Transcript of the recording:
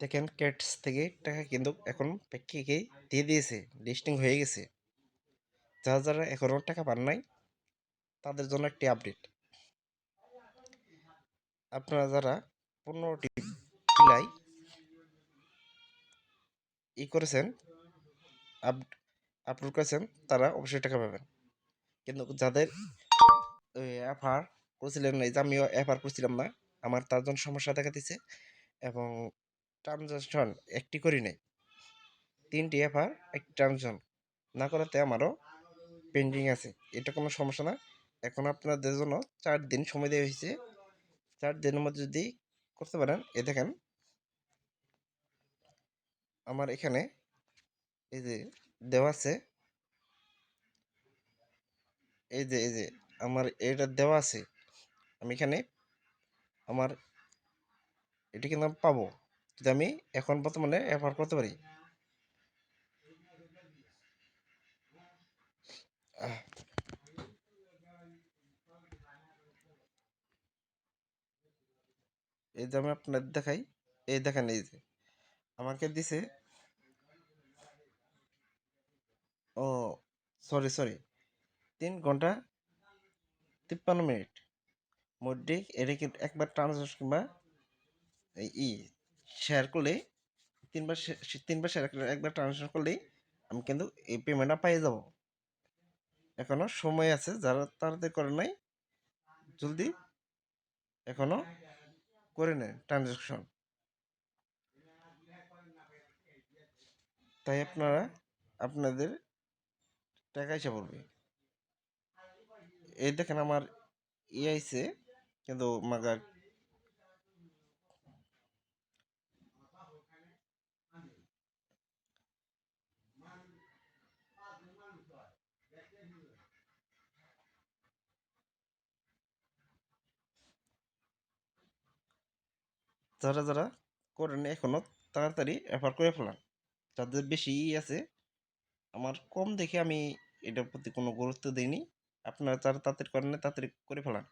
দেখেন ক্যাটস থেকে টাকা কিন্তু এখন প্যাকেকে দিয়ে দিয়েছে, লিস্টিং হয়ে গেছে। যারা যারা এখনও টাকা পান নাই তাদের জন্য একটি আপডেট। আপনারা যারা 15টি জুলাই করেছেন, আপলোড করেছেন, তারা অবশ্যই টাকা পাবেন। কিন্তু যাদের অ্যাফার করছিলেন না, এই যে আমিও অ্যাফার করছিলাম না, আমার তার জন্য সমস্যা দেখা দিচ্ছে এবং ট্রানজাকশন একটি করি নাই। 3টি অ্যাফার একটি ট্রানজাকশন না করাতে আমারও পেন্ডিং আছে। এটা কোনো সমস্যা না। এখন আপনাদের জন্য 4 দিন সময় দেওয়া হয়েছে। 4 দিনের মধ্যে যদি করতে পারেন, দেখেন আমার এখানে এই যে দেওয়া আছে, এই যে আমার এটা দেওয়া আছে। আমি এখানে আমার এটা কিন্তু আমি পাবো যদি আমি এখন বর্তমানে অ্যাফার করতে পারি। আহ, এই যে আমি আপনার দেখাই, এই দেখেন এই যে আমাকে দিছে। ও সরি 3 ঘন্টা 53 মিনিট মধ্যে এটা কিন্তু একবার ট্রানজাকশন কিংবা এই শেয়ার করলে তিনবার শেয়ার করে একবার ট্রানজাকশন করলেই আমি কিন্তু এই পেমেন্টটা পেয়ে যাব। এখনো সময় আছে, যারা তাড়াতাড়ি করে নাই জলদি এখনো করে নেন ট্রানজাকশন। তাই আপনারা আপনাদের টাকা এসে পড়বে। এই দেখেন আমার আইছে, কিন্তু মাগার যারা যারা করেন এখনো তাড়াতাড়ি রেফার করে ফেলান। যাদের বেশি আছে, আমার কম দেখে আমি এটার প্রতি কোনো গুরুত্ব দিইনি। আপনারা যারা তাড়াতাড়ি করেন না তাড়াতাড়ি করে ফেলান।